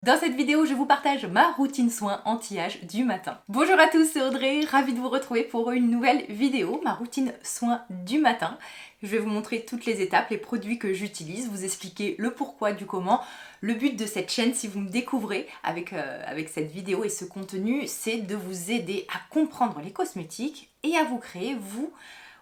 Dans cette vidéo, je vous partage ma routine soin anti-âge du matin. Bonjour à tous, c'est Audrey, ravie de vous retrouver pour une nouvelle vidéo, ma routine soin du matin. Je vais vous montrer toutes les étapes, les produits que j'utilise, vous expliquer le pourquoi du comment. Le but de cette chaîne, si vous me découvrez avec cette vidéo et ce contenu, c'est de vous aider à comprendre les cosmétiques et à vous créer, vous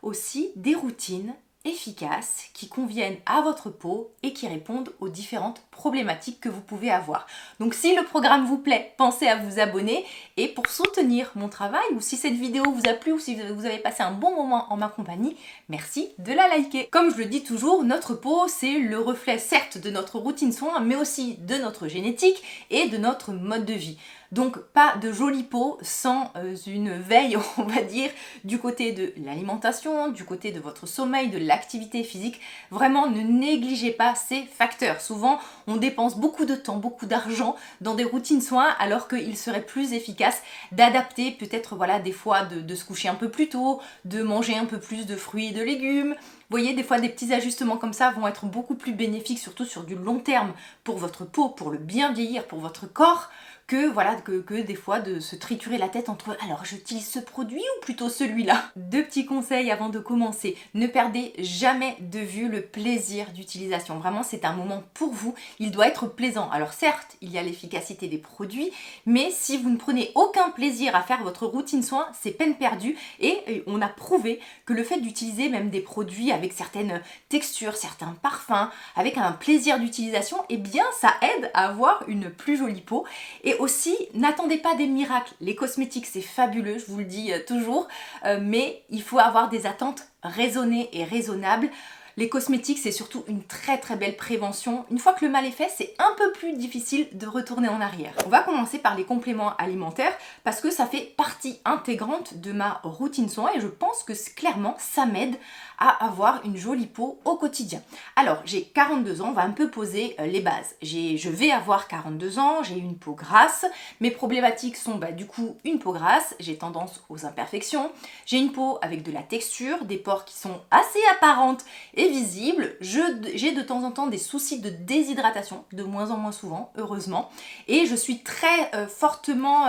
aussi, des routines efficaces qui conviennent à votre peau et qui répondent aux différentes problématiques que vous pouvez avoir. Donc si le programme vous plaît, pensez à vous abonner et pour soutenir mon travail ou si cette vidéo vous a plu ou si vous avez passé un bon moment en ma compagnie, merci de la liker. Comme je le dis toujours, notre peau c'est le reflet certes de notre routine soin mais aussi de notre génétique et de notre mode de vie. Donc pas de jolie peau sans une veille, on va dire, du côté de l'alimentation, du côté de votre sommeil, de l'activité physique. Vraiment, ne négligez pas ces facteurs. Souvent, on dépense beaucoup de temps, beaucoup d'argent dans des routines soins alors qu'il serait plus efficace d'adapter, peut-être voilà, des fois de se coucher un peu plus tôt, de manger un peu plus de fruits et de légumes. Vous voyez, des fois, des petits ajustements comme ça vont être beaucoup plus bénéfiques, surtout sur du long terme, pour votre peau, pour le bien vieillir, pour votre corps, que des fois de se triturer la tête entre alors j'utilise ce produit ou plutôt celui-là. Deux petits conseils avant de commencer. Ne perdez jamais de vue le plaisir d'utilisation. Vraiment, c'est un moment pour vous. Il doit être plaisant. Alors certes, il y a l'efficacité des produits, mais si vous ne prenez aucun plaisir à faire votre routine soin, c'est peine perdue et on a prouvé que le fait d'utiliser même des produits avec certaines textures, certains parfums, avec un plaisir d'utilisation, eh bien ça aide à avoir une plus jolie peau. Et aussi, n'attendez pas des miracles. Les cosmétiques, c'est fabuleux, je vous le dis toujours, mais il faut avoir des attentes raisonnées et raisonnables. Les cosmétiques, c'est surtout une très très belle prévention. Une fois que le mal est fait, c'est un peu plus difficile de retourner en arrière. On va commencer par les compléments alimentaires parce que ça fait partie intégrante de ma routine soin et je pense que clairement, ça m'aide à avoir une jolie peau au quotidien. Alors, j'ai 42 ans, on va un peu poser les bases. Je vais avoir 42 ans, j'ai une peau grasse. Mes problématiques sont du coup une peau grasse, j'ai tendance aux imperfections, j'ai une peau avec de la texture, des pores qui sont assez apparentes et visibles, j'ai de temps en temps des soucis de déshydratation, de moins en moins souvent, heureusement, et je suis très fortement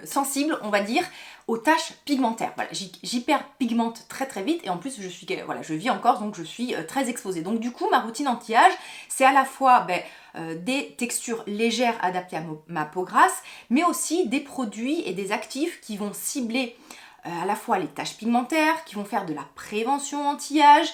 sensible, on va dire, aux taches pigmentaires. Voilà, j'hyperpigmente très très vite et en plus je vis en Corse donc je suis très exposée. Donc du coup ma routine anti-âge c'est à la fois des textures légères adaptées à ma peau grasse mais aussi des produits et des actifs qui vont cibler à la fois les taches pigmentaires, qui vont faire de la prévention anti-âge,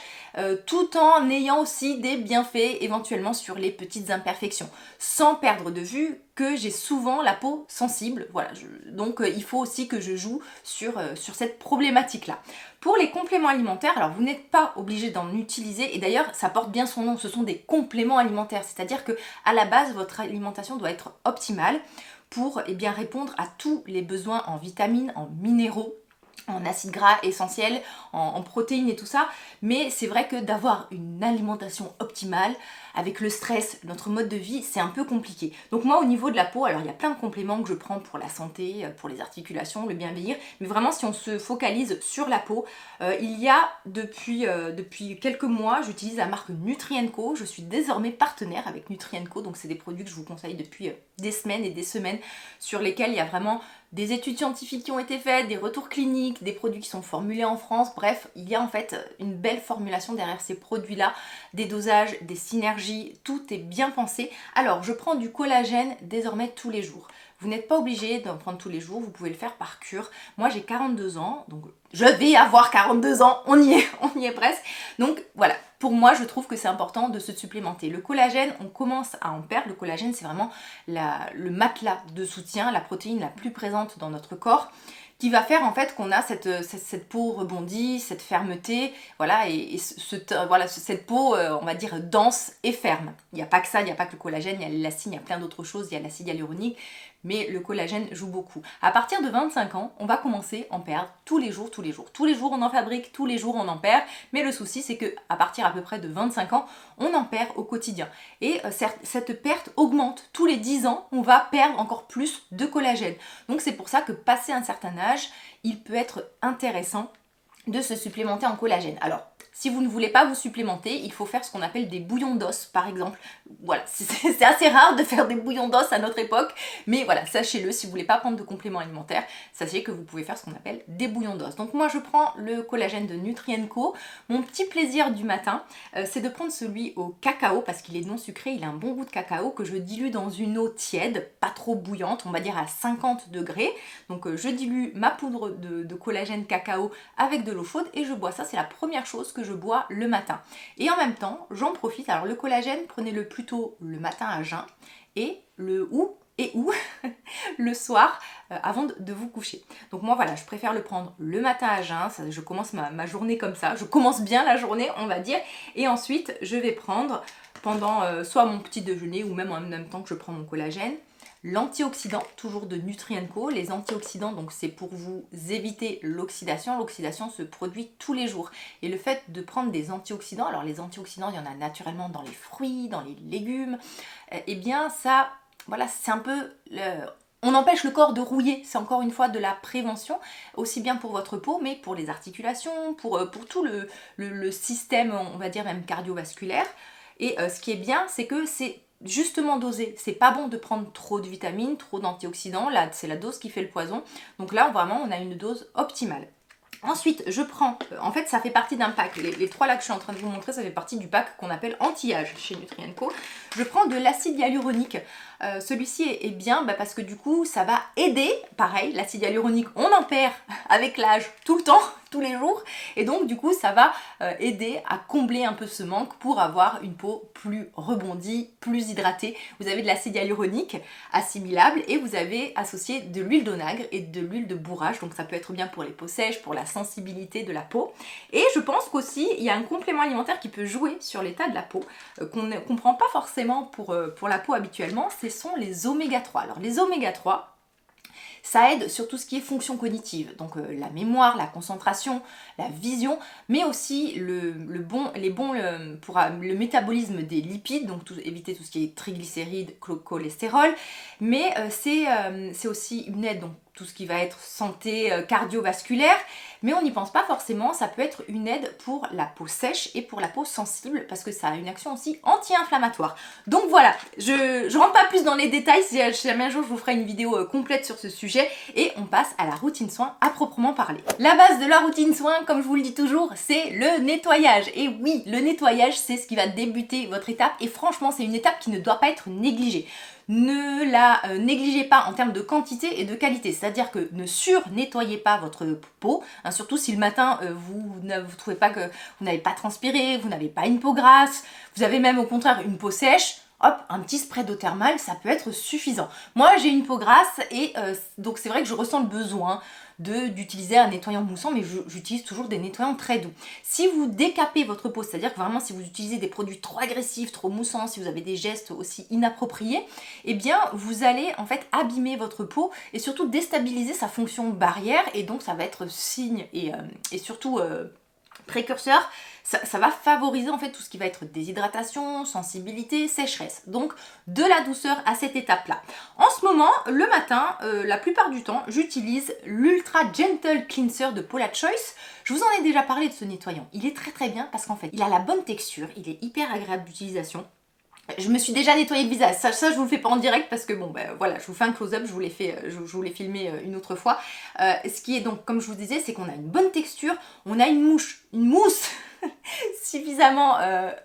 tout en ayant aussi des bienfaits éventuellement sur les petites imperfections, sans perdre de vue que j'ai souvent la peau sensible, voilà, donc il faut aussi que je joue sur cette problématique-là. Pour les compléments alimentaires, alors vous n'êtes pas obligé d'en utiliser, et d'ailleurs ça porte bien son nom, ce sont des compléments alimentaires, c'est-à-dire que à la base votre alimentation doit être optimale pour répondre à tous les besoins en vitamines, en minéraux, en acides gras essentiels, en protéines et tout ça, mais c'est vrai que d'avoir une alimentation optimale, avec le stress, notre mode de vie, c'est un peu compliqué. Donc moi au niveau de la peau, alors il y a plein de compléments que je prends pour la santé, pour les articulations, le bien vieillir, mais vraiment si on se focalise sur la peau, il y a depuis quelques mois, j'utilise la marque Nutrien&Co, je suis désormais partenaire avec Nutrien&Co, donc c'est des produits que je vous conseille depuis des semaines et des semaines, sur lesquels il y a vraiment des études scientifiques qui ont été faites, des retours cliniques, des produits qui sont formulés en France, bref, il y a en fait une belle formulation derrière ces produits-là, des dosages, des synergies, tout est bien pensé. Alors, je prends du collagène désormais tous les jours. Vous n'êtes pas obligé d'en prendre tous les jours, vous pouvez le faire par cure. Moi, j'ai 42 ans, donc je vais avoir 42 ans, on y est presque. Donc voilà, pour moi, je trouve que c'est important de se supplémenter. Le collagène, on commence à en perdre. Le collagène, c'est vraiment le matelas de soutien, la protéine la plus présente dans notre corps, qui va faire en fait qu'on a cette peau rebondie, cette fermeté, voilà, cette peau, on va dire, dense et ferme. Il n'y a pas que ça, il n'y a pas que le collagène, il y a l'élastine, il y a plein d'autres choses, il y a l'acide hyaluronique, mais le collagène joue beaucoup. À partir de 25 ans, on va commencer à en perdre tous les jours. Tous les jours on en fabrique, tous les jours on en perd, mais le souci c'est que à partir à peu près de 25 ans, on en perd au quotidien. Et cette perte augmente. Tous les 10 ans, on va perdre encore plus de collagène. Donc c'est pour ça que passé un certain âge, il peut être intéressant de se supplémenter en collagène. Alors, Si vous ne voulez pas vous supplémenter, il faut faire ce qu'on appelle des bouillons d'os par exemple. Voilà, c'est assez rare de faire des bouillons d'os à notre époque, mais voilà, sachez-le, si vous voulez pas prendre de compléments alimentaires, sachez que vous pouvez faire ce qu'on appelle des bouillons d'os. Donc moi je prends le collagène de Nutrien&Co. Mon petit plaisir du matin, c'est de prendre celui au cacao parce qu'il est non sucré, il a un bon goût de cacao que je dilue dans une eau tiède, pas trop bouillante, on va dire à 50 degrés. Donc je dilue ma poudre de collagène cacao avec de l'eau chaude et je bois ça, c'est la première chose que je bois le matin. Et en même temps, j'en profite, alors le collagène, prenez-le plutôt le matin à jeun et ou le soir avant de vous coucher. Donc moi voilà, je préfère le prendre le matin à jeun, ça, je commence ma journée comme ça, je commence bien la journée on va dire, et ensuite je vais prendre pendant soit mon petit déjeuner ou même en même temps que je prends mon collagène, l'antioxydant, toujours de Nutrien&Co. Les antioxydants, donc c'est pour vous éviter l'oxydation. L'oxydation se produit tous les jours. Et le fait de prendre des antioxydants, alors les antioxydants, il y en a naturellement dans les fruits, dans les légumes, eh bien ça, voilà, c'est un peu... On empêche le corps de rouiller, c'est encore une fois de la prévention, aussi bien pour votre peau, mais pour les articulations, pour tout le système, on va dire même cardiovasculaire. Et ce qui est bien, c'est que c'est justement dosé. C'est pas bon de prendre trop de vitamines, trop d'antioxydants, là c'est la dose qui fait le poison. Donc là vraiment on a une dose optimale. Ensuite, je prends, en fait ça fait partie d'un pack, les trois là que je suis en train de vous montrer, ça fait partie du pack qu'on appelle anti-âge chez Nutrien&Co. Je prends de l'acide hyaluronique, celui-ci est bien parce que du coup ça va aider, pareil, l'acide hyaluronique on en perd avec l'âge tout le temps, tous les jours, et donc du coup ça va aider à combler un peu ce manque pour avoir une peau plus rebondie, plus hydratée. Vous avez de l'acide hyaluronique assimilable et vous avez associé de l'huile d'onagre et de l'huile de bourrage, donc ça peut être bien pour les peaux sèches, pour la sensibilité de la peau. Et je pense qu'aussi il y a un complément alimentaire qui peut jouer sur l'état de la peau, qu'on ne comprend pas forcément pour la peau habituellement, ce sont les oméga 3. Alors les oméga 3, ça aide sur tout ce qui est fonction cognitive, donc la mémoire, la concentration, la vision, mais aussi pour le métabolisme des lipides, donc éviter tout ce qui est triglycérides, cholestérol, mais c'est aussi une aide, donc tout ce qui va être santé cardiovasculaire, mais on n'y pense pas forcément, ça peut être une aide pour la peau sèche et pour la peau sensible, parce que ça a une action aussi anti-inflammatoire. Donc voilà, je rentre pas plus dans les détails, si jamais un jour je vous ferai une vidéo complète sur ce sujet, et on passe à la routine soin à proprement parler. La base de la routine soin, comme je vous le dis toujours, c'est le nettoyage. Et oui, le nettoyage, c'est ce qui va débuter votre étape, et franchement, c'est une étape qui ne doit pas être négligée. Ne la négligez pas en termes de quantité et de qualité, c'est-à-dire que ne sur-nettoyez pas votre peau, hein, surtout si le matin vous trouvez pas que vous n'avez pas transpiré, vous n'avez pas une peau grasse, vous avez même au contraire une peau sèche. Hop, un petit spray d'eau thermale, ça peut être suffisant. Moi, j'ai une peau grasse et donc c'est vrai que je ressens le besoin d'utiliser un nettoyant moussant, mais j'utilise toujours des nettoyants très doux. Si vous décapez votre peau, c'est-à-dire que vraiment si vous utilisez des produits trop agressifs, trop moussants, si vous avez des gestes aussi inappropriés, eh bien vous allez en fait abîmer votre peau et surtout déstabiliser sa fonction barrière, et donc ça va être signe et surtout précurseur. Ça va favoriser en fait tout ce qui va être déshydratation, sensibilité, sécheresse. Donc de la douceur à cette étape-là. En ce moment, le matin, la plupart du temps, j'utilise l'Ultra Gentle Cleanser de Paula Choice. Je vous en ai déjà parlé de ce nettoyant. Il est très très bien parce qu'en fait, il a la bonne texture, il est hyper agréable d'utilisation. Je me suis déjà nettoyé le visage, ça je vous le fais pas en direct parce que bon ben voilà, je vous fais un close-up, je vous l'ai filmé une autre fois. Ce qui est donc, comme je vous disais, c'est qu'on a une bonne texture, on a une mousse suffisamment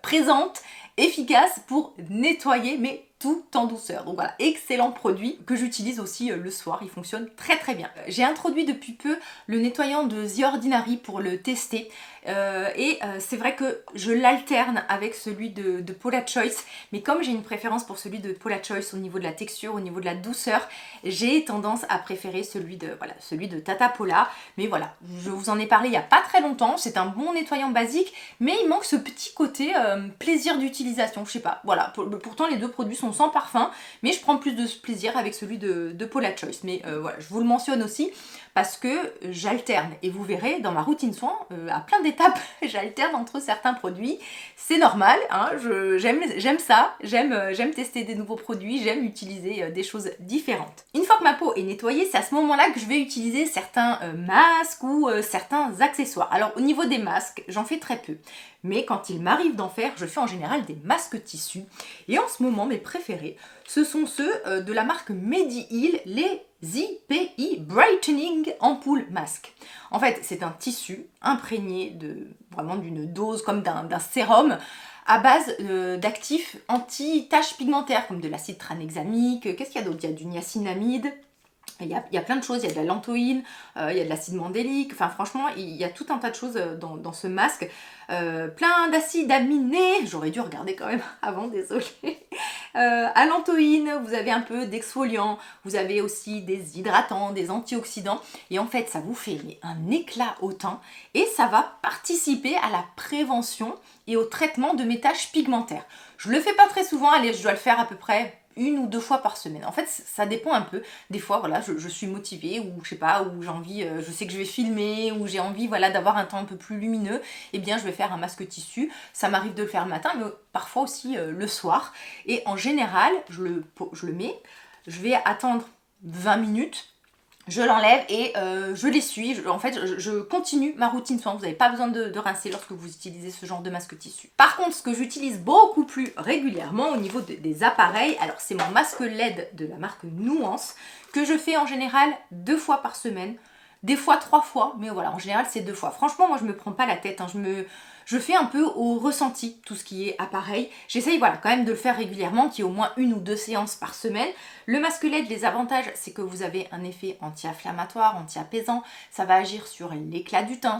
présente, efficace pour nettoyer, mais tout en douceur. Donc voilà, excellent produit que j'utilise aussi le soir, il fonctionne très très bien. J'ai introduit depuis peu le nettoyant de The Ordinary pour le tester. C'est vrai que je l'alterne avec celui de Paula Choice, mais comme j'ai une préférence pour celui de Paula Choice au niveau de la texture, au niveau de la douceur, j'ai tendance à préférer celui de Tata Paula. Mais voilà, je vous en ai parlé il n'y a pas très longtemps, c'est un bon nettoyant basique, mais il manque ce petit côté plaisir d'utilisation, je sais pas, voilà, pourtant les deux produits sont sont sans parfum, mais je prends plus de plaisir avec celui de Paula Choice. Mais voilà, je vous le mentionne aussi parce que j'alterne, et vous verrez dans ma routine soin, à plein d'étapes, j'alterne entre certains produits. C'est normal, hein, j'aime ça, j'aime tester des nouveaux produits, j'aime utiliser des choses différentes. Une fois que ma peau est nettoyée, c'est à ce moment-là que je vais utiliser certains masques ou certains accessoires. Alors au niveau des masques, j'en fais très peu. Mais quand il m'arrive d'en faire, je fais en général des masques tissus. Et en ce moment, mes préférés, ce sont ceux de la marque Mediheal, les ZPI Brightening Ampoule Mask. En fait, c'est un tissu imprégné vraiment d'une dose comme d'un sérum à base d'actifs anti-taches pigmentaires, comme de l'acide tranexamique. Qu'est-ce qu'il y a d'autre? Il y a du niacinamide. Il y a plein de choses, il y a de la lantoïne, il y a de l'acide mandélique, enfin franchement il y a tout un tas de choses dans ce masque, plein d'acides aminés, j'aurais dû regarder quand même avant, désolée, allantoïne, vous avez un peu d'exfoliant, vous avez aussi des hydratants, des antioxydants, et en fait ça vous fait un éclat au teint, et ça va participer à la prévention et au traitement de mes taches pigmentaires. Je le fais pas très souvent, allez, je dois le faire à peu près 1 ou 2 fois par semaine. En fait, ça dépend un peu. Des fois, voilà, je suis motivée ou je sais pas, ou j'ai envie, je sais que je vais filmer, ou j'ai envie, voilà, d'avoir un temps un peu plus lumineux. Eh bien, je vais faire un masque tissu. Ça m'arrive de le faire le matin, mais parfois aussi le soir. Et en général, je le mets. Je vais attendre 20 minutes. Je l'enlève et je l'essuie. En fait, je continue ma routine soin. Vous n'avez pas besoin de rincer lorsque vous utilisez ce genre de masque tissu. Par contre, ce que j'utilise beaucoup plus régulièrement au niveau des appareils, alors c'est mon masque LED de la marque Nuance, que je fais en général 2 fois par semaine. Des fois 3 fois, mais voilà, en général c'est 2 fois. Franchement, moi je me prends pas la tête, hein. Je fais un peu au ressenti tout ce qui est appareil. J'essaye voilà, quand même de le faire régulièrement, qu'il y ait au moins 1 ou 2 séances par semaine. Le masque LED, les avantages, c'est que vous avez un effet anti-inflammatoire, anti-apaisant. Ça va agir sur l'éclat du teint,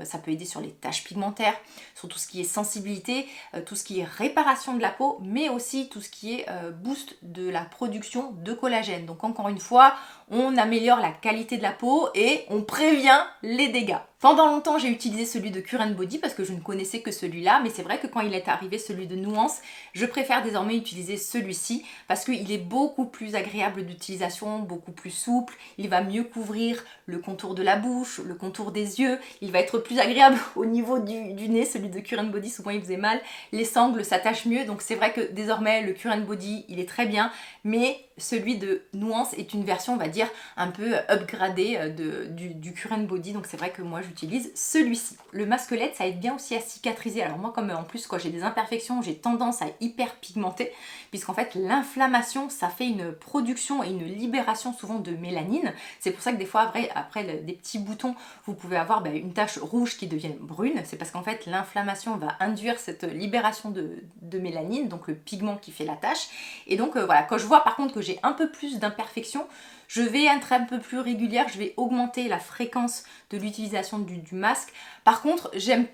ça peut aider sur les taches pigmentaires, sur tout ce qui est sensibilité, tout ce qui est réparation de la peau, mais aussi tout ce qui est boost de la production de collagène. Donc encore une fois, on améliore la qualité de la peau et on prévient les dégâts. Pendant longtemps, j'ai utilisé celui de Cure & Body parce que je ne connaissais que celui-là, mais c'est vrai que quand il est arrivé celui de Nuance, je préfère désormais utiliser celui-ci parce qu'il est beaucoup plus agréable d'utilisation, beaucoup plus souple, il va mieux couvrir le contour de la bouche, le contour des yeux, il va être plus agréable au niveau du nez, celui de Cure & Body, souvent il faisait mal, les sangles s'attachent mieux, donc c'est vrai que désormais le Cure & Body, il est très bien, mais celui de Nuance est une version, on va dire, un peu upgradée du Cure & Body, donc c'est vrai que moi j'utilise celui-ci. Le masque LED, ça aide bien aussi à cicatriser. Alors moi, comme en plus quand j'ai des imperfections, j'ai tendance à hyper pigmenter, puisqu'en fait l'inflammation, ça fait une production et une libération souvent de mélanine. C'est pour ça que des fois, après des petits boutons, vous pouvez avoir une tache rouge qui devient brune. C'est parce qu'en fait l'inflammation va induire cette libération de mélanine, donc le pigment qui fait la tache. Et donc voilà, quand je vois par contre que j'ai un peu plus d'imperfections, je vais être un peu plus régulière, je vais augmenter la fréquence de l'utilisation du masque. Par contre, j'aime,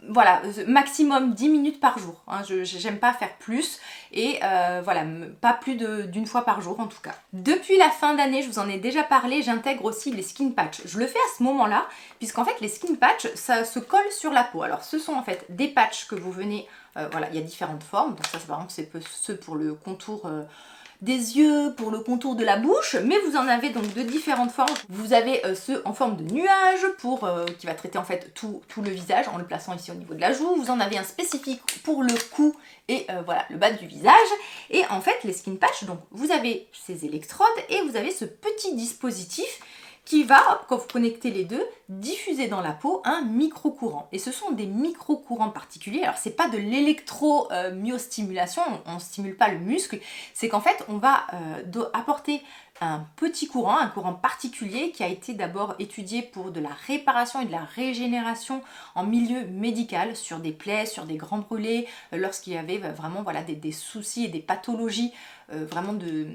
voilà, maximum 10 minutes par jour. Hein, j'aime pas faire plus et voilà, pas plus d'une fois par jour en tout cas. Depuis la fin d'année, je vous en ai déjà parlé, j'intègre aussi les skin patchs. Je le fais à ce moment-là, puisqu'en fait les skin patchs, ça se colle sur la peau. Alors ce sont en fait des patchs que vous venez, voilà, il y a différentes formes. Donc ça, par exemple, c'est ceux pour le contour des yeux, pour le contour de la bouche, mais vous en avez donc de différentes formes. Vous avez ceux en forme de nuage qui va traiter en fait tout le visage en le plaçant ici au niveau de la joue. Vous en avez un spécifique pour le cou et voilà, le bas du visage. Et en fait les skin patch, donc vous avez ces électrodes et vous avez ce petit dispositif qui va, quand vous connectez les deux, diffuser dans la peau un micro-courant. Et ce sont des micro-courants particuliers. Alors c'est pas de l'électromyostimulation, on ne stimule pas le muscle, c'est qu'en fait on va apporter un petit courant, un courant particulier qui a été d'abord étudié pour de la réparation et de la régénération en milieu médical, sur des plaies, sur des grands brûlés, lorsqu'il y avait vraiment voilà, des soucis et des pathologies vraiment de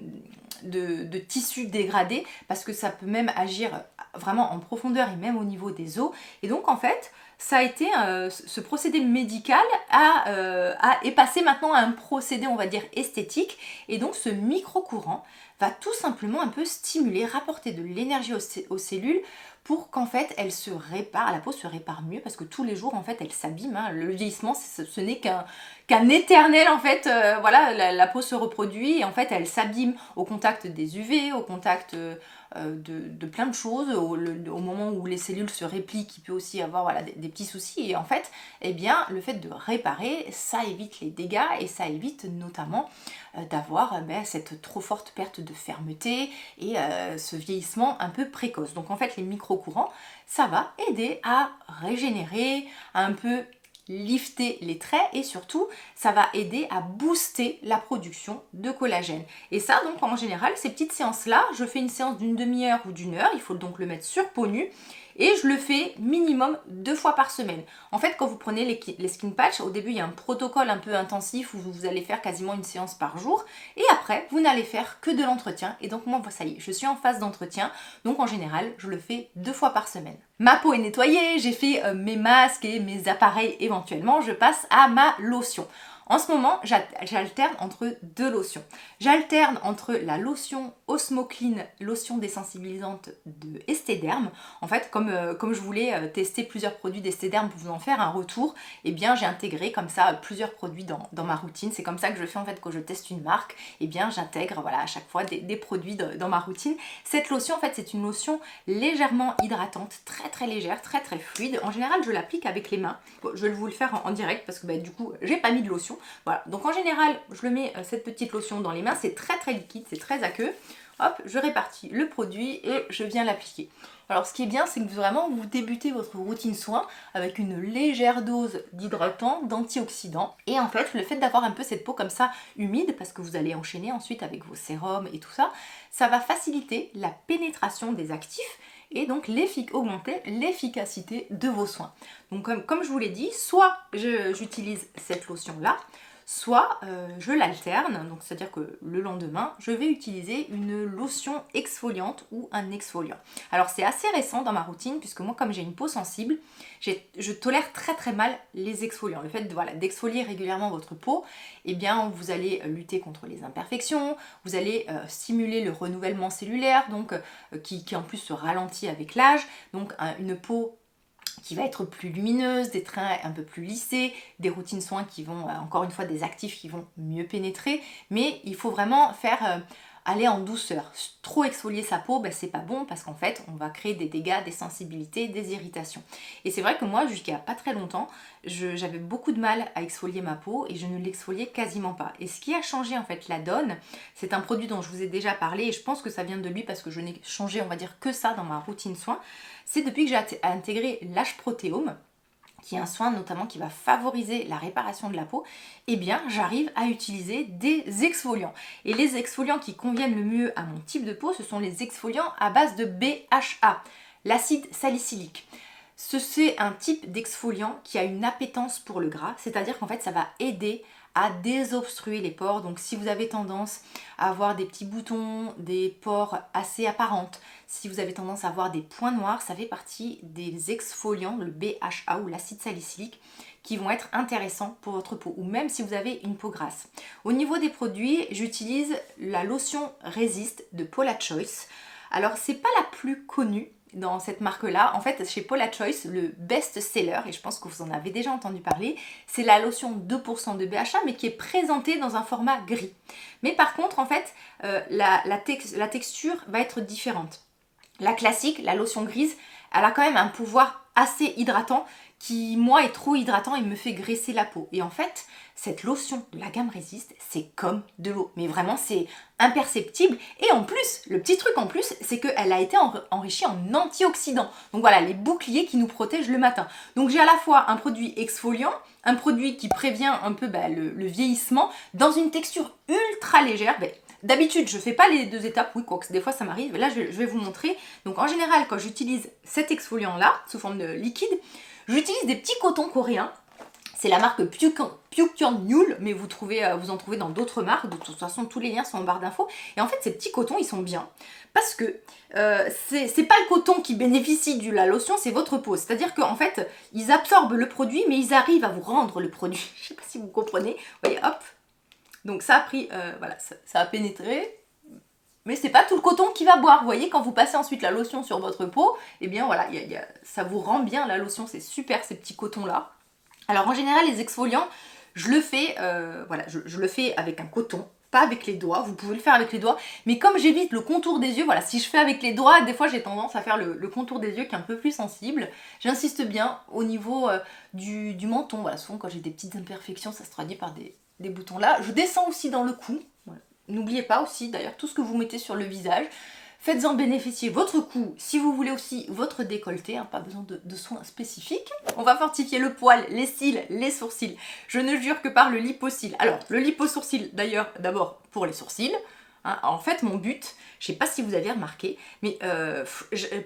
tissus dégradés, parce que ça peut même agir vraiment en profondeur et même au niveau des os. Et donc en fait, ça a été ce procédé médical est passé maintenant à un procédé, on va dire, esthétique. Et donc ce micro-courant va tout simplement un peu stimuler, rapporter de l'énergie aux cellules pour qu'en fait elle se répare, la peau se répare mieux parce que tous les jours en fait elle s'abîme, hein. Le vieillissement ce n'est qu'un éternel en fait, voilà, la peau se reproduit et en fait elle s'abîme au contact des UV, au contact de plein de choses, au moment où les cellules se répliquent, il peut aussi avoir voilà, des petits soucis et en fait, eh bien, le fait de réparer, ça évite les dégâts et ça évite notamment d'avoir cette trop forte perte de fermeté et ce vieillissement un peu précoce. Donc en fait, les micro-courants, ça va aider à régénérer, à un peu lifter les traits et surtout ça va aider à booster la production de collagène. Et ça donc en général ces petites séances là, je fais une séance d'une demi-heure ou d'une heure, il faut donc le mettre sur peau nue et je le fais minimum 2 fois par semaine. En fait quand vous prenez les skin patch, au début il y a un protocole un peu intensif où vous allez faire quasiment une séance par jour et après vous n'allez faire que de l'entretien et donc moi ça y est, je suis en phase d'entretien donc en général je le fais 2 fois par semaine. Ma peau est nettoyée, j'ai fait mes masques et mes appareils éventuellement, je passe à ma lotion. En ce moment, j'alterne entre 2 lotions. J'alterne entre la lotion Osmo Clean, lotion désensibilisante de Esthederm. En fait, comme je voulais tester plusieurs produits d'Esthederm pour vous en faire un retour, eh bien j'ai intégré comme ça plusieurs produits dans ma routine. C'est comme ça que je fais en fait quand je teste une marque, eh bien j'intègre voilà, à chaque fois des produits dans ma routine. Cette lotion en fait c'est une lotion légèrement hydratante, très légère, très fluide. En général je l'applique avec les mains. Bon, je vais vous le faire en direct parce que du coup j'ai pas mis de lotion. Voilà, donc en général, je le mets cette petite lotion dans les mains, c'est très liquide, c'est très aqueux. Hop, je répartis le produit et je viens l'appliquer. Alors ce qui est bien, c'est que vraiment vous débutez votre routine soin avec une légère dose d'hydratant, d'antioxydants. Et en fait, le fait d'avoir un peu cette peau comme ça humide, parce que vous allez enchaîner ensuite avec vos sérums et tout ça, ça va faciliter la pénétration des actifs et donc augmenter l'efficacité de vos soins. Donc comme je vous l'ai dit, soit j'utilise cette lotion là, soit je l'alterne, donc c'est-à-dire que le lendemain, je vais utiliser une lotion exfoliante ou un exfoliant. Alors c'est assez récent dans ma routine, puisque moi comme j'ai une peau sensible, je tolère très mal les exfoliants. Le fait d'exfolier régulièrement votre peau, eh bien vous allez lutter contre les imperfections, vous allez stimuler le renouvellement cellulaire, donc qui en plus se ralentit avec l'âge, donc une peau qui va être plus lumineuse, des traits un peu plus lissés, des routines soins qui vont, encore une fois, des actifs qui vont mieux pénétrer, mais il faut vraiment faire aller en douceur. Trop exfolier sa peau, c'est pas bon parce qu'en fait, on va créer des dégâts, des sensibilités, des irritations. Et c'est vrai que moi, jusqu'à pas très longtemps, j'avais beaucoup de mal à exfolier ma peau et je ne l'exfoliais quasiment pas. Et ce qui a changé en fait la donne, c'est un produit dont je vous ai déjà parlé et je pense que ça vient de lui parce que je n'ai changé, on va dire, que ça dans ma routine soin. C'est depuis que j'ai intégré l'H-Protéome, qui est un soin notamment qui va favoriser la réparation de la peau, eh bien j'arrive à utiliser des exfoliants. Et les exfoliants qui conviennent le mieux à mon type de peau, ce sont les exfoliants à base de BHA, l'acide salicylique. C'est un type d'exfoliant qui a une appétence pour le gras, c'est-à-dire qu'en fait ça va aider à désobstruer les pores. Donc si vous avez tendance à avoir des petits boutons, des pores assez apparentes, si vous avez tendance à avoir des points noirs, ça fait partie des exfoliants, le BHA ou l'acide salicylique, qui vont être intéressants pour votre peau, ou même si vous avez une peau grasse. Au niveau des produits, j'utilise la lotion Resist de Paula Choice. Alors c'est pas la plus connue dans cette marque-là. En fait, chez Paula Choice, le best-seller, et je pense que vous en avez déjà entendu parler, c'est la lotion 2% de BHA, mais qui est présentée dans un format gris. Mais par contre, en fait, la texture va être différente. La classique, la lotion grise, elle a quand même un pouvoir assez hydratant qui, moi, est trop hydratant et me fait graisser la peau. Et en fait, cette lotion de la gamme Resist, c'est comme de l'eau. Mais vraiment, c'est imperceptible. Et en plus, le petit truc en plus, c'est qu'elle a été enrichie en antioxydants. Donc voilà, les boucliers qui nous protègent le matin. Donc j'ai à la fois un produit exfoliant, un produit qui prévient un peu le vieillissement, dans une texture ultra légère. D'habitude, je ne fais pas les 2 étapes, oui, quoique des fois ça m'arrive. Là, je vais vous montrer. Donc en général, quand j'utilise cet exfoliant-là, sous forme de liquide, j'utilise des petits cotons coréens. C'est la marque Pure Nul, mais vous en trouvez dans d'autres marques. De toute façon, tous les liens sont en barre d'infos. Et en fait, ces petits cotons, ils sont bien parce que c'est pas le coton qui bénéficie de la lotion, c'est votre peau. C'est-à-dire qu'en fait, ils absorbent le produit, mais ils arrivent à vous rendre le produit. Je sais pas si vous comprenez. Vous voyez, hop. Donc ça a pris, voilà, ça a pénétré. Mais c'est pas tout le coton qui va boire. Vous voyez, quand vous passez ensuite la lotion sur votre peau, eh bien voilà, ça vous rend bien la lotion. C'est super ces petits cotons-là. Alors en général, les exfoliants, je le fais, voilà, je le fais avec un coton, pas avec les doigts. Vous pouvez le faire avec les doigts, mais comme j'évite le contour des yeux, voilà, si je fais avec les doigts, des fois j'ai tendance à faire le contour des yeux qui est un peu plus sensible. J'insiste bien au niveau du menton. Voilà, souvent quand j'ai des petites imperfections, ça se traduit par des boutons là. Je descends aussi dans le cou. Voilà. N'oubliez pas aussi, d'ailleurs, tout ce que vous mettez sur le visage. Faites-en bénéficier votre cou, si vous voulez aussi votre décolleté, hein, pas besoin de soins spécifiques. On va fortifier le poil, les cils, les sourcils. Je ne jure que par le lipo-cils. Alors, le lipo-sourcil, d'ailleurs, d'abord pour les sourcils. Hein, en fait, mon but, je sais pas si vous avez remarqué, mais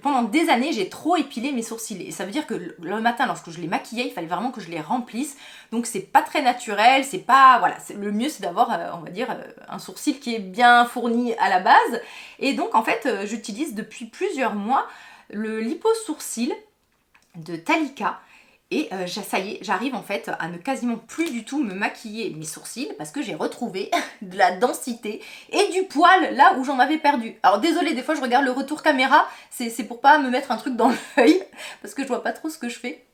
pendant des années, j'ai trop épilé mes sourcils. Et ça veut dire que le matin, lorsque je les maquillais, il fallait vraiment que je les remplisse. Donc, c'est pas très naturel, c'est pas... Voilà, le mieux, c'est d'avoir, on va dire, un sourcil qui est bien fourni à la base. Et donc, en fait, j'utilise depuis plusieurs mois le lipo-sourcil de Talika. Et ça y est, j'arrive en fait à ne quasiment plus du tout me maquiller mes sourcils parce que j'ai retrouvé de la densité et du poil là où j'en avais perdu. Alors désolée, des fois je regarde le retour caméra, c'est pour pas me mettre un truc dans l'œil parce que je vois pas trop ce que je fais.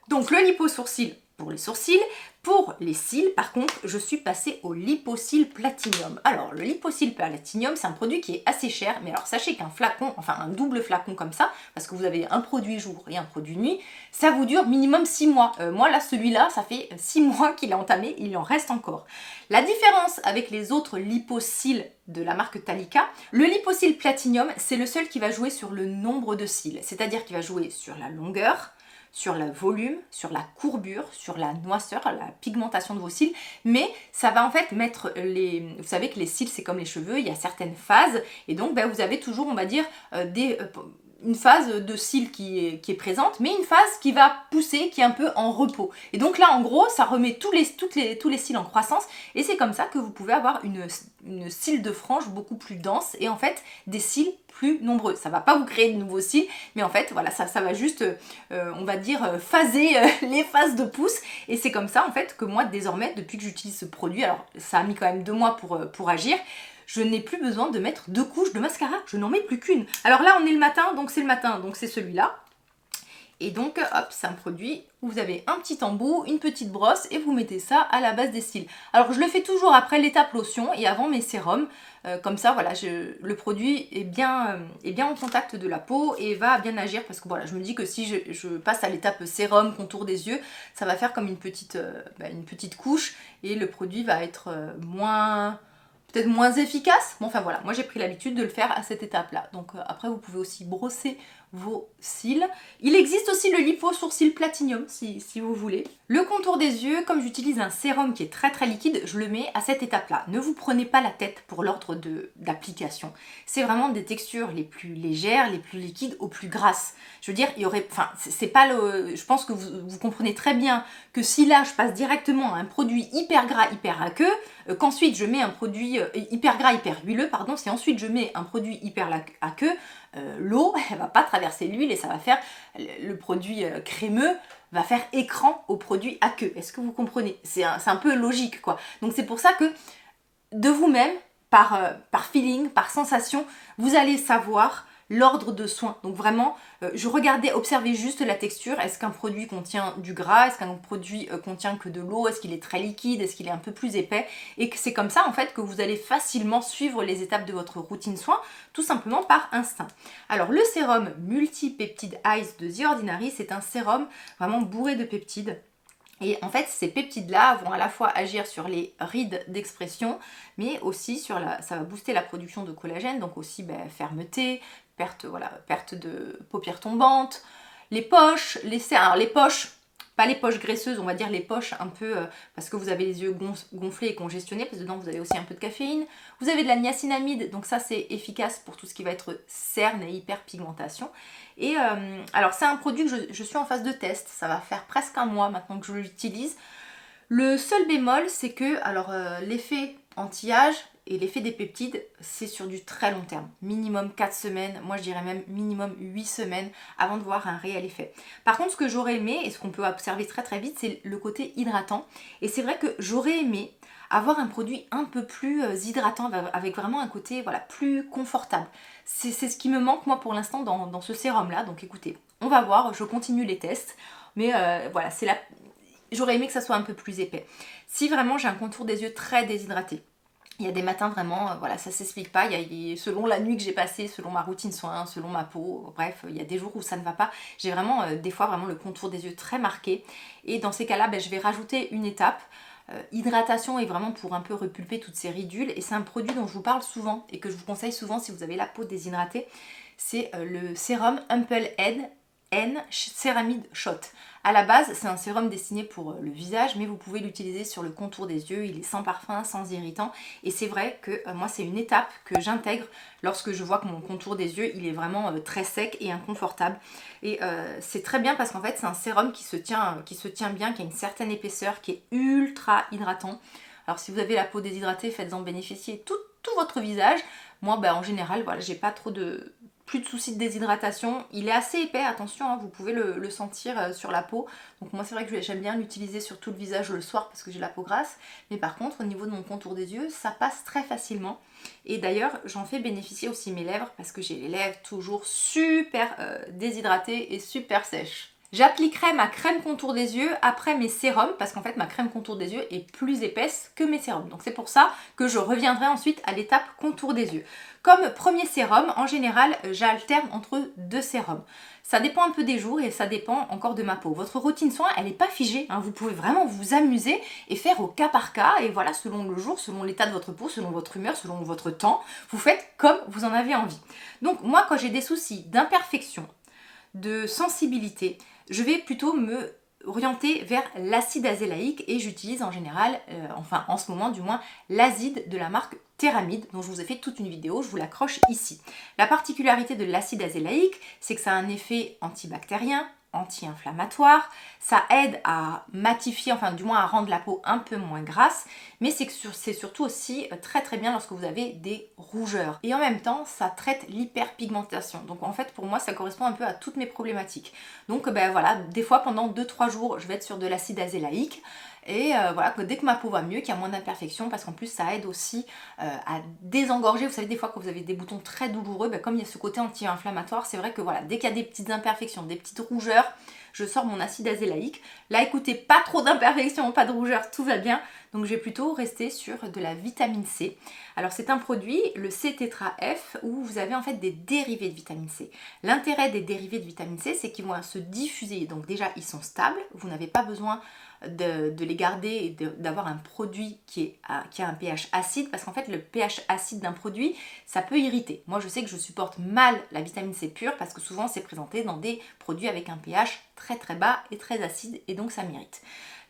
Donc le lipo-sourcil pour les sourcils. Pour les cils, par contre, je suis passée au Lipo-Cils Platinum. Alors, le Lipo-Cils Platinum, c'est un produit qui est assez cher, mais alors sachez qu'un flacon, enfin un double flacon comme ça, parce que vous avez un produit jour et un produit nuit, ça vous dure minimum 6 mois. Moi, là, celui-là, ça fait 6 mois qu'il est entamé, il en reste encore. La différence avec les autres Lipo-Cils de la marque Talika, le Lipo-Cils Platinum, c'est le seul qui va jouer sur le nombre de cils, c'est-à-dire qu'il va jouer sur la longueur, sur le volume, sur la courbure, sur la noirceur, la pigmentation de vos cils, mais ça va en fait mettre les... Vous savez que les cils, c'est comme les cheveux, il y a certaines phases, et donc vous avez toujours, on va dire, une phase de cils qui est présente, mais une phase qui va pousser, qui est un peu en repos. Et donc là, en gros, ça remet tous les cils en croissance, et c'est comme ça que vous pouvez avoir une cils de frange beaucoup plus dense, et en fait, des cils plus nombreux. Ça va pas vous créer de nouveaux cils, mais en fait, voilà, ça va juste, on va dire, phaser les phases de pouce, et c'est comme ça, en fait, que moi, désormais, depuis que j'utilise ce produit, alors ça a mis quand même 2 mois pour agir, je n'ai plus besoin de mettre 2 couches de mascara, je n'en mets plus qu'une. Alors là, on est le matin, donc c'est celui-là. Et donc, hop, c'est un produit où vous avez un petit embout, une petite brosse et vous mettez ça à la base des cils. Alors, je le fais toujours après l'étape lotion et avant mes sérums. Comme ça, voilà, le produit est bien en contact de la peau et va bien agir parce que voilà, je me dis que si je passe à l'étape sérum, contour des yeux, ça va faire comme une petite couche et le produit va être peut-être moins efficace. Bon, enfin voilà, moi j'ai pris l'habitude de le faire à cette étape-là. Donc après, vous pouvez aussi brosser vos cils. Il existe aussi le Lipo Sourcil Platinum si vous voulez. Le contour des yeux, comme j'utilise un sérum qui est très très liquide, je le mets à cette étape-là. Ne vous prenez pas la tête pour l'ordre d'application. C'est vraiment des textures les plus légères, les plus liquides aux plus grasses. Je veux dire, il y aurait, enfin, c'est pas le, je pense que vous comprenez très bien que si là je passe directement à un produit hyper gras, hyper aqueux, qu'ensuite je mets un produit hyper gras, hyper huileux, pardon, si ensuite je mets un produit hyper aqueux, l'eau, elle va pas traverser l'huile et ça va faire, le produit crémeux va faire écran au produit aqueux. Est-ce que vous comprenez? C'est un peu logique, quoi. Donc c'est pour ça que de vous-même, par feeling, par sensation, vous allez savoir l'ordre de soin. Donc vraiment, je regardais, observez juste la texture. Est-ce qu'un produit contient du gras? Est-ce qu'un produit contient que de l'eau? Est-ce qu'il est très liquide? Est-ce qu'il est un peu plus épais? Et que c'est comme ça en fait que vous allez facilement suivre les étapes de votre routine soin, tout simplement par instinct. Alors le sérum Multipeptide Eyes de The Ordinary, c'est un sérum vraiment bourré de peptides. Et en fait, ces peptides-là vont à la fois agir sur les rides d'expression, mais aussi ça va booster la production de collagène, donc aussi fermeté, perte de paupières tombantes, les poches, alors les poches, pas les poches graisseuses, on va dire les poches un peu parce que vous avez les yeux gonflés et congestionnés, parce que dedans vous avez aussi un peu de caféine. Vous avez de la niacinamide, donc ça c'est efficace pour tout ce qui va être cerne et hyperpigmentation. Et alors c'est un produit que je suis en phase de test, ça va faire presque un mois maintenant que je l'utilise. Le seul bémol, c'est que alors l'effet anti-âge et l'effet des peptides, c'est sur du très long terme. Minimum 4 semaines, moi je dirais même minimum 8 semaines avant de voir un réel effet. Par contre, ce que j'aurais aimé, et ce qu'on peut observer très très vite, c'est le côté hydratant. Et c'est vrai que j'aurais aimé avoir un produit un peu plus hydratant, avec vraiment un côté voilà, plus confortable. C'est ce qui me manque moi pour l'instant dans ce sérum là. Donc écoutez, on va voir, je continue les tests. Mais voilà, j'aurais aimé que ça soit un peu plus épais. Si vraiment j'ai un contour des yeux très déshydraté, il y a des matins vraiment, voilà, ça s'explique pas, selon la nuit que j'ai passée, selon ma routine soins, selon ma peau, bref, il y a des jours où ça ne va pas. J'ai vraiment, des fois, vraiment le contour des yeux très marqué. Et dans ces cas-là, je vais rajouter une étape. Hydratation est vraiment pour un peu repulper toutes ces ridules. Et c'est un produit dont je vous parle souvent et que je vous conseille souvent si vous avez la peau déshydratée. C'est le sérum Ample N Ceramide Shot. À la base, c'est un sérum destiné pour le visage, mais vous pouvez l'utiliser sur le contour des yeux. Il est sans parfum, sans irritant. Et c'est vrai que moi, c'est une étape que j'intègre lorsque je vois que mon contour des yeux, il est vraiment très sec et inconfortable. Et c'est très bien parce qu'en fait, c'est un sérum qui se tient bien, qui a une certaine épaisseur, qui est ultra hydratant. Alors si vous avez la peau déshydratée, faites-en bénéficier tout votre visage. Moi, en général, voilà, j'ai pas trop plus de soucis de déshydratation. Il est assez épais, attention, hein, vous pouvez le sentir sur la peau. Donc moi c'est vrai que j'aime bien l'utiliser sur tout le visage le soir parce que j'ai la peau grasse. Mais par contre au niveau de mon contour des yeux, ça passe très facilement. Et d'ailleurs j'en fais bénéficier aussi mes lèvres parce que j'ai les lèvres toujours super déshydratées et super sèches. J'appliquerai ma crème contour des yeux après mes sérums parce qu'en fait ma crème contour des yeux est plus épaisse que mes sérums. Donc c'est pour ça que je reviendrai ensuite à l'étape contour des yeux. Comme premier sérum, en général, j'alterne entre 2 sérums. Ça dépend un peu des jours et ça dépend encore de ma peau. Votre routine soin, elle n'est pas figée, hein. Vous pouvez vraiment vous amuser et faire au cas par cas. Et voilà, selon le jour, selon l'état de votre peau, selon votre humeur, selon votre temps, vous faites comme vous en avez envie. Donc moi, quand j'ai des soucis d'imperfection, de sensibilité, je vais plutôt me orientée vers l'acide azélaïque et j'utilise en général, enfin en ce moment du moins, l'azide de la marque Theramide dont je vous ai fait toute une vidéo, je vous l'accroche ici. La particularité de l'acide azélaïque, c'est que ça a un effet antibactérien, anti-inflammatoire, ça aide à matifier, enfin du moins à rendre la peau un peu moins grasse, mais c'est surtout aussi très très bien lorsque vous avez des rougeurs. Et en même temps, ça traite l'hyperpigmentation. Donc en fait, pour moi, ça correspond un peu à toutes mes problématiques. Donc voilà, des fois pendant 2-3 jours, je vais être sur de l'acide azélaïque. Et voilà, que dès que ma peau va mieux, qu'il y a moins d'imperfections, parce qu'en plus ça aide aussi à désengorger. Vous savez, des fois quand vous avez des boutons très douloureux, comme il y a ce côté anti-inflammatoire, c'est vrai que voilà, dès qu'il y a des petites imperfections, des petites rougeurs, je sors mon acide azélaïque. Là écoutez, pas trop d'imperfections, pas de rougeurs, tout va bien. Donc je vais plutôt rester sur de la vitamine C. Alors c'est un produit, le C-Tetra-F, où vous avez en fait des dérivés de vitamine C. L'intérêt des dérivés de vitamine C, c'est qu'ils vont se diffuser. Donc déjà, ils sont stables, vous n'avez pas besoin de les garder et d'avoir un produit qui a un pH acide, parce qu'en fait le pH acide d'un produit, ça peut irriter. Moi je sais que je supporte mal la vitamine C pure parce que souvent c'est présenté dans des produits avec un pH très très bas et très acide et donc ça m'irrite.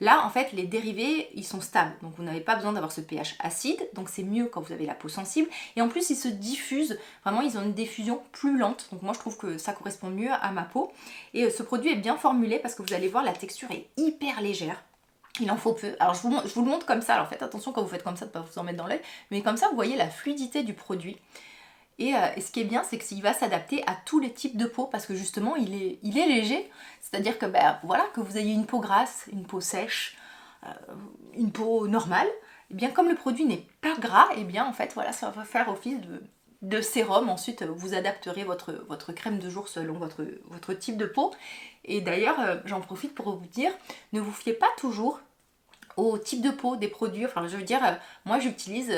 Là en fait les dérivés ils sont stables, donc vous n'avez pas besoin d'avoir ce pH acide, donc c'est mieux quand vous avez la peau sensible et en plus ils se diffusent, vraiment ils ont une diffusion plus lente, donc moi je trouve que ça correspond mieux à ma peau et ce produit est bien formulé parce que vous allez voir la texture est hyper légère. Il en faut peu. Alors je vous le montre comme ça, alors faites attention quand vous faites comme ça de ne pas vous en mettre dans l'œil, mais comme ça vous voyez la fluidité du produit. Et ce qui est bien, c'est qu'il va s'adapter à tous les types de peau parce que justement il est léger, c'est-à-dire que voilà, que vous ayez une peau grasse, une peau sèche, une peau normale, et bien comme le produit n'est pas gras, et bien en fait voilà, ça va faire office de sérum. Ensuite vous adapterez votre crème de jour selon votre type de peau. Et d'ailleurs j'en profite pour vous dire, ne vous fiez pas toujours au type de peau des produits. Enfin je veux dire, moi j'utilise,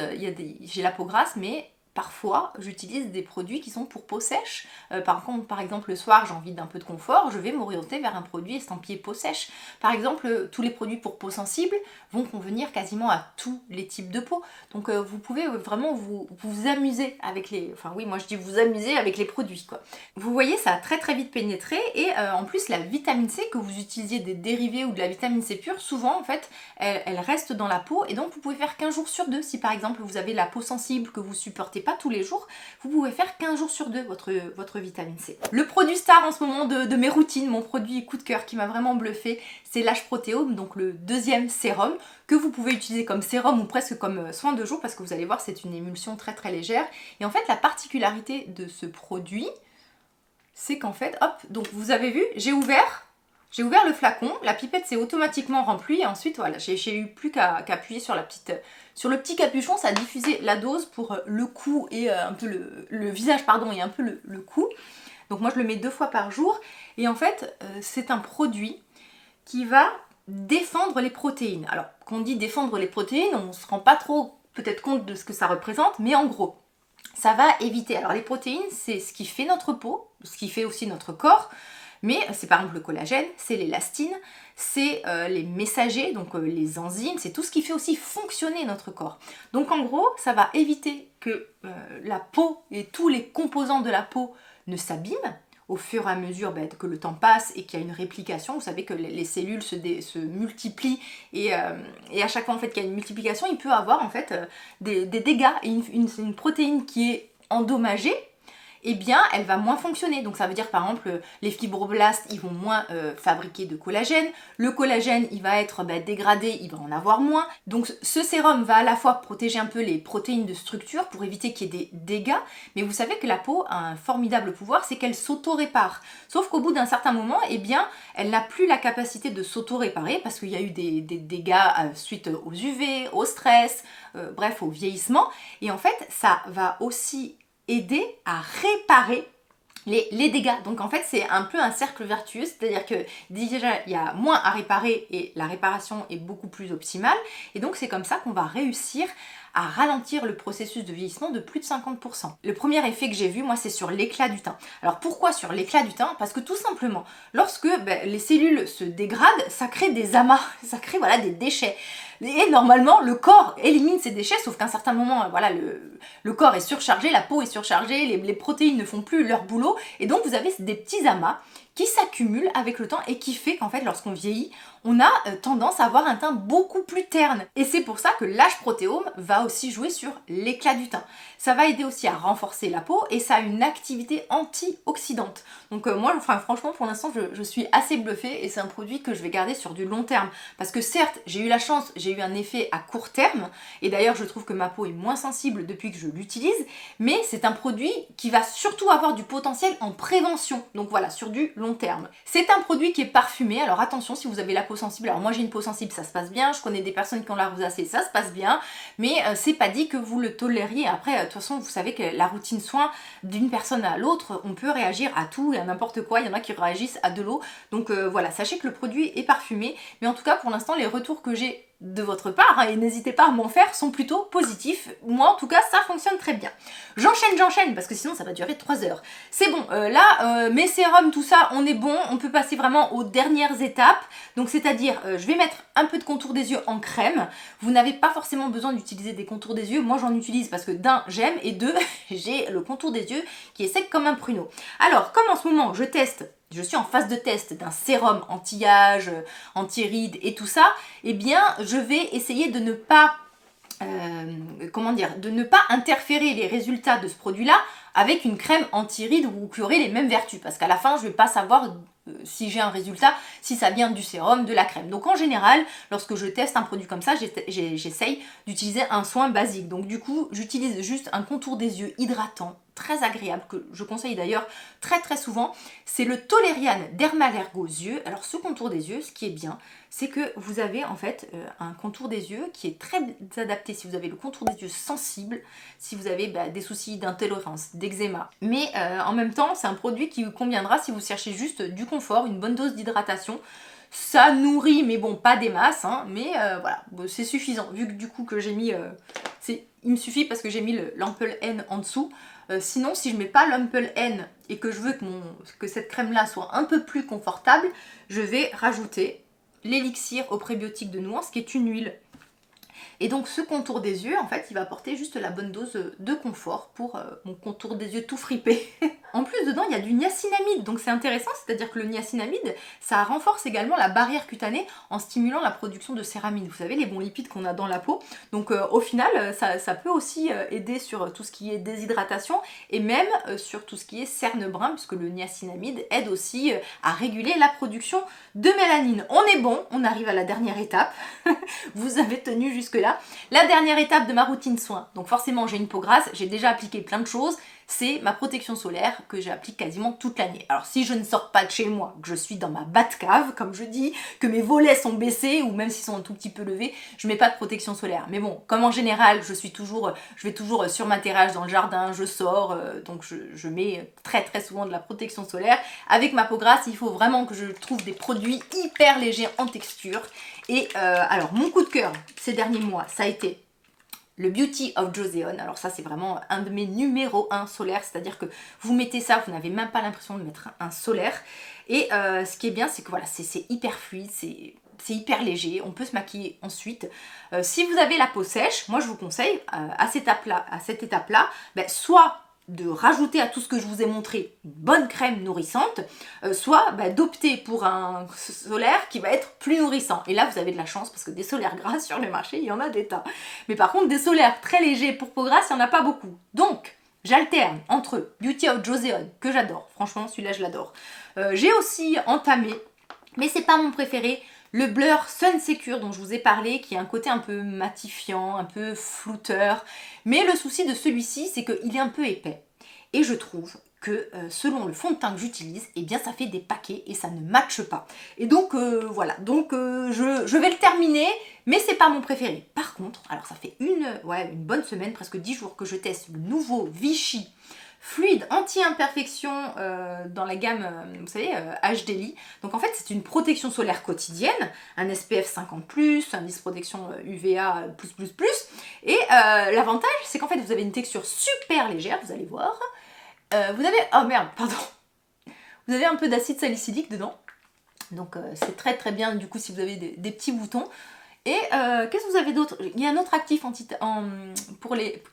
j'ai la peau grasse mais parfois j'utilise des produits qui sont pour peau sèche. Par exemple le soir j'ai envie d'un peu de confort, je vais m'orienter vers un produit estampillé peau sèche. Par exemple tous les produits pour peau sensible vont convenir quasiment à tous les types de peau. Donc vous pouvez vraiment vous amuser avec les... Enfin oui, moi je dis vous amuser avec les produits quoi. Vous voyez, ça a très très vite pénétré et en plus la vitamine C, que vous utilisiez des dérivés ou de la vitamine C pure, souvent en fait elle reste dans la peau et donc vous pouvez faire 15 jours sur 2. Si par exemple vous avez la peau sensible que vous supportez pas tous les jours, vous pouvez faire 15 jours sur 2 votre vitamine C. Le produit star en ce moment de mes routines, mon produit coup de cœur qui m'a vraiment bluffé, c'est l'Age Protéome, donc le deuxième sérum que vous pouvez utiliser comme sérum ou presque comme soin de jour parce que vous allez voir c'est une émulsion très très légère. Et en fait la particularité de ce produit, c'est qu'en fait, hop, donc vous avez vu, j'ai ouvert le flacon, la pipette s'est automatiquement remplie et ensuite voilà, j'ai eu plus qu'à appuyer sur sur le petit capuchon, ça a diffusé la dose pour le cou et un peu le visage pardon et un peu le cou. Donc moi je le mets 2 fois par jour et en fait c'est un produit qui va défendre les protéines. Alors quand on dit défendre les protéines, on se rend pas trop peut-être compte de ce que ça représente, mais en gros ça va éviter. Alors les protéines c'est ce qui fait notre peau, ce qui fait aussi notre corps. Mais c'est par exemple le collagène, c'est l'élastine, c'est les messagers, donc les enzymes, c'est tout ce qui fait aussi fonctionner notre corps. Donc en gros, ça va éviter que la peau et tous les composants de la peau ne s'abîment au fur et à mesure que le temps passe et qu'il y a une réplication. Vous savez que les cellules se multiplient et à chaque fois en fait, qu'il y a une multiplication, il peut avoir en fait des dégâts. Et une protéine qui est endommagée, eh bien elle va moins fonctionner. Donc ça veut dire par exemple les fibroblastes ils vont moins fabriquer de collagène, le collagène il va être dégradé, il va en avoir moins. Donc ce sérum va à la fois protéger un peu les protéines de structure pour éviter qu'il y ait des dégâts, mais vous savez que la peau a un formidable pouvoir, c'est qu'elle s'auto-répare. Sauf qu'au bout d'un certain moment, eh bien elle n'a plus la capacité de s'auto-réparer parce qu'il y a eu des dégâts suite aux UV, au stress, bref au vieillissement. Et en fait ça va aussi aider à réparer les dégâts. Donc en fait c'est un peu un cercle vertueux, c'est-à-dire que déjà il y a moins à réparer et la réparation est beaucoup plus optimale et donc c'est comme ça qu'on va réussir à ralentir le processus de vieillissement de plus de 50%. Le premier effet que j'ai vu, moi, c'est sur l'éclat du teint. Alors pourquoi sur l'éclat du teint? Parce que tout simplement, lorsque les cellules se dégradent, ça crée des amas, ça crée voilà, des déchets. Et normalement, le corps élimine ces déchets, sauf qu'à un certain moment, voilà, le corps est surchargé, la peau est surchargée, les protéines ne font plus leur boulot, et donc vous avez des petits amas qui s'accumulent avec le temps et qui fait qu'en fait, lorsqu'on vieillit, on a tendance à avoir un teint beaucoup plus terne. Et c'est pour ça que l'Age Protéome va aussi jouer sur l'éclat du teint. Ça va aider aussi à renforcer la peau et ça a une activité antioxydante. Donc moi, franchement, pour l'instant, je suis assez bluffée et c'est un produit que je vais garder sur du long terme. Parce que certes, j'ai eu la chance, j'ai eu un effet à court terme et d'ailleurs, je trouve que ma peau est moins sensible depuis que je l'utilise, mais c'est un produit qui va surtout avoir du potentiel en prévention. Donc voilà, sur du long terme. C'est un produit qui est parfumé, alors attention si vous avez la peau sensible, alors moi j'ai une peau sensible, ça se passe bien, je connais des personnes qui ont la rosacée, ça se passe bien, mais c'est pas dit que vous le tolériez. Après, de toute façon, vous savez que la routine soin d'une personne à l'autre, on peut réagir à tout et à n'importe quoi, il y en a qui réagissent à de l'eau, donc voilà, sachez que le produit est parfumé, mais en tout cas pour l'instant les retours que j'ai de votre part, et n'hésitez pas à m'en faire, sont plutôt positifs. Moi en tout cas ça fonctionne très bien. J'enchaîne parce que sinon ça va durer 3 heures. C'est bon, là mes sérums tout ça on est bon, on peut passer vraiment aux dernières étapes. Donc c'est-à-dire je vais mettre un peu de contour des yeux en crème. Vous n'avez pas forcément besoin d'utiliser des contours des yeux, moi j'en utilise parce que d'un j'aime et deux j'ai le contour des yeux qui est sec comme un pruneau. Alors comme en ce moment je suis en phase de test d'un sérum anti-âge, anti-rides et tout ça, eh bien je vais essayer de ne pas de ne pas interférer les résultats de ce produit-là avec une crème anti-rides ou qui aurait les mêmes vertus, parce qu'à la fin je vais pas savoir si j'ai un résultat, si ça vient du sérum, de la crème. Donc en général, lorsque je teste un produit comme ça, j'essaye d'utiliser un soin basique. Donc du coup, j'utilise juste un contour des yeux hydratant, très agréable, que je conseille d'ailleurs très très souvent. C'est le Toleriane Dermalergo-Yeux. Alors ce contour des yeux, ce qui est bien, c'est que vous avez en fait un contour des yeux qui est très adapté si vous avez le contour des yeux sensible, si vous avez des soucis d'intolérance, d'eczéma. Mais en même temps, c'est un produit qui vous conviendra si vous cherchez juste du confort, une bonne dose d'hydratation. Ça nourrit, mais bon, pas des masses, hein, mais voilà, c'est suffisant. Vu que du coup que j'ai mis... il me suffit parce que j'ai mis l'Ample N en dessous. Sinon, si je mets pas l'Ample N et que je veux que cette crème-là soit un peu plus confortable, je vais rajouter l'élixir au prébiotique de Nuance, qui est une huile. Et donc ce contour des yeux, en fait, il va apporter juste la bonne dose de confort pour mon contour des yeux tout fripé. En plus, dedans, il y a du niacinamide, donc c'est intéressant, c'est-à-dire que le niacinamide, ça renforce également la barrière cutanée en stimulant la production de céramide. Vous savez, les bons lipides qu'on a dans la peau. Donc au final, ça peut aussi aider sur tout ce qui est déshydratation et même sur tout ce qui est cerne brun, puisque le niacinamide aide aussi à réguler la production de mélanine. On est bon, on arrive à la dernière étape. Vous avez tenu jusque-là. La dernière étape de ma routine soin. Donc forcément, j'ai une peau grasse, j'ai déjà appliqué plein de choses. C'est ma protection solaire que j'applique quasiment toute l'année. Alors si je ne sors pas de chez moi, que je suis dans ma Batcave, comme je dis, que mes volets sont baissés ou même s'ils sont un tout petit peu levés, je mets pas de protection solaire. Mais bon, comme en général, je vais toujours sur ma terrasse dans le jardin, je sors, donc je mets très très souvent de la protection solaire. Avec ma peau grasse, il faut vraiment que je trouve des produits hyper légers en texture. Et alors mon coup de cœur ces derniers mois, ça a été le Beauty of Joseon. Alors ça c'est vraiment un de mes numéros 1 solaires, c'est-à-dire que vous mettez ça, vous n'avez même pas l'impression de mettre un solaire. Et ce qui est bien, c'est que voilà, c'est hyper fluide, c'est hyper léger, on peut se maquiller ensuite. Si vous avez la peau sèche, moi je vous conseille à cette étape-là, soit de rajouter à tout ce que je vous ai montré une bonne crème nourrissante, soit d'opter pour un solaire qui va être plus nourrissant. Et là, vous avez de la chance parce que des solaires gras sur le marché, il y en a des tas. Mais par contre, des solaires très légers pour peau grasse, il n'y en a pas beaucoup. Donc, j'alterne entre Beauty of Joseon, que j'adore, franchement, celui-là, je l'adore. J'ai aussi entamé, mais c'est pas mon préféré, le Blur Sun Secure dont je vous ai parlé, qui a un côté un peu matifiant, un peu flouteur. Mais le souci de celui-ci, c'est qu'il est un peu épais. Et je trouve que selon le fond de teint que j'utilise, eh bien ça fait des paquets et ça ne matche pas. Et donc voilà, donc je vais le terminer, mais c'est pas mon préféré. Par contre, alors ça fait une bonne semaine, presque 10 jours que je teste le nouveau Vichy fluide anti-imperfection dans la gamme, vous savez, HDLI. Donc en fait, c'est une protection solaire quotidienne, un SPF 50+, un indice protection UVA+++. Et l'avantage, c'est qu'en fait, vous avez une texture super légère, vous allez voir. Vous avez... Oh merde, pardon. Vous avez un peu d'acide salicylique dedans. Donc c'est très très bien, du coup, si vous avez des petits boutons. Et qu'est-ce que vous avez d'autre? Il y a un autre actif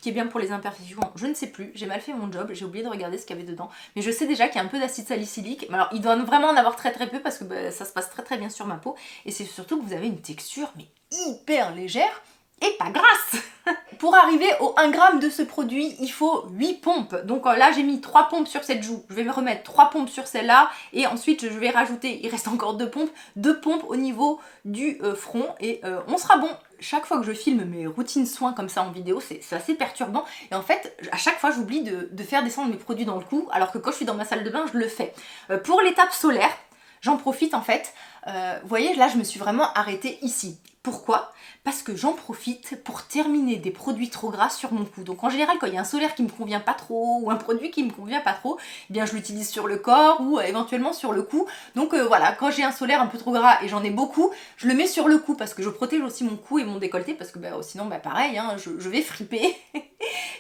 qui est bien pour les imperfections. Je ne sais plus, j'ai mal fait mon job, j'ai oublié de regarder ce qu'il y avait dedans. Mais je sais déjà qu'il y a un peu d'acide salicylique. Alors il doit vraiment en avoir très très peu parce que ça se passe très très bien sur ma peau. Et c'est surtout que vous avez une texture mais hyper légère et pas grasse. Pour arriver au 1 gramme de ce produit, il faut 8 pompes. Donc là, j'ai mis 3 pompes sur cette joue. Je vais me remettre 3 pompes sur celle-là. Et ensuite, je vais rajouter, il reste encore 2 pompes. 2 pompes au niveau du front. Et on sera bon. Chaque fois que je filme mes routines soins comme ça en vidéo, c'est assez perturbant. Et en fait, à chaque fois, j'oublie de faire descendre mes produits dans le cou. Alors que quand je suis dans ma salle de bain, je le fais. Pour l'étape solaire, j'en profite en fait. Vous voyez, là, je me suis vraiment arrêtée ici. Pourquoi? Parce que j'en profite pour terminer des produits trop gras sur mon cou. Donc en général, quand il y a un solaire qui me convient pas trop ou un produit qui me convient pas trop, eh bien je l'utilise sur le corps ou éventuellement sur le cou. Donc voilà, quand j'ai un solaire un peu trop gras et j'en ai beaucoup, je le mets sur le cou parce que je protège aussi mon cou et mon décolleté parce que sinon pareil, hein, je vais friper.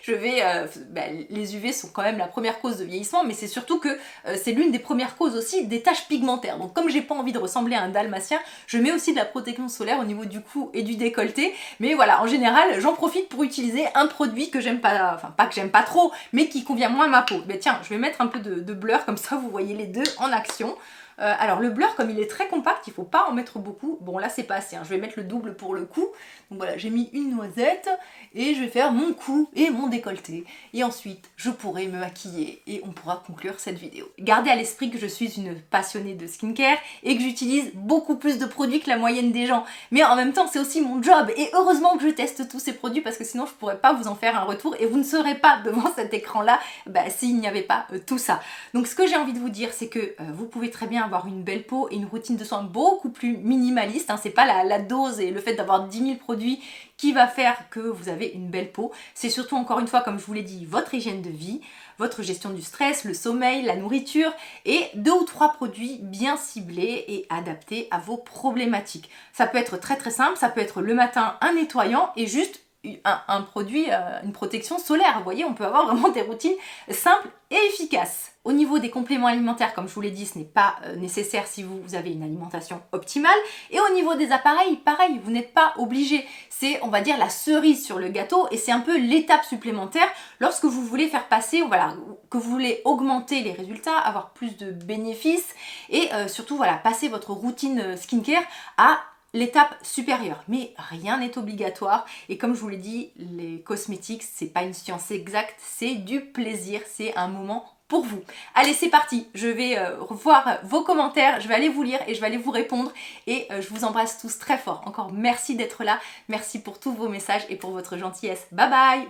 Les UV sont quand même la première cause de vieillissement, mais c'est surtout que c'est l'une des premières causes aussi des taches pigmentaires. Donc comme j'ai pas envie de ressembler à un dalmatien, je mets aussi de la protection solaire au niveau du cou et du décolleté. Mais voilà, en général, j'en profite pour utiliser un produit que j'aime pas, enfin pas que j'aime pas trop, mais qui convient moins à ma peau. Mais tiens, je vais mettre un peu de blur, comme ça vous voyez les deux en action. Alors le blur, comme il est très compact, il faut pas en mettre beaucoup. Bon là c'est pas assez, hein. Je vais mettre le double pour le cou. Donc voilà, j'ai mis une noisette et je vais faire mon cou et mon décolleté. Et ensuite, je pourrai me maquiller et on pourra conclure cette vidéo. Gardez à l'esprit que je suis une passionnée de skincare et que j'utilise beaucoup plus de produits que la moyenne des gens. Mais en même temps, c'est aussi mon job et heureusement que je teste tous ces produits parce que sinon je pourrais pas vous en faire un retour et vous ne serez pas devant cet écran-là s'il n'y avait pas tout ça. Donc ce que j'ai envie de vous dire, c'est que vous pouvez très bien avoir une belle peau et une routine de soins beaucoup plus minimaliste, hein. C'est pas la dose et le fait d'avoir 10 000 produits qui va faire que vous avez une belle peau. C'est surtout, encore une fois, comme je vous l'ai dit, votre hygiène de vie, votre gestion du stress, le sommeil, la nourriture et 2 ou 3 produits bien ciblés et adaptés à vos problématiques. Ça peut être très très simple, ça peut être le matin un nettoyant et juste un produit, une protection solaire. Vous voyez, on peut avoir vraiment des routines simples et efficaces. Au niveau des compléments alimentaires, comme je vous l'ai dit, ce n'est pas nécessaire si vous avez une alimentation optimale. Et au niveau des appareils, pareil, vous n'êtes pas obligé. C'est, on va dire, la cerise sur le gâteau et c'est un peu l'étape supplémentaire lorsque vous voulez faire passer, voilà, que vous voulez augmenter les résultats, avoir plus de bénéfices et surtout, voilà, passer votre routine skincare à l'étape supérieure. Mais rien n'est obligatoire et comme je vous l'ai dit, les cosmétiques, c'est pas une science exacte, c'est du plaisir, c'est un moment pour vous. Allez, c'est parti, je vais voir vos commentaires, je vais aller vous lire et je vais aller vous répondre et je vous embrasse tous très fort. Encore merci d'être là, merci pour tous vos messages et pour votre gentillesse. Bye bye.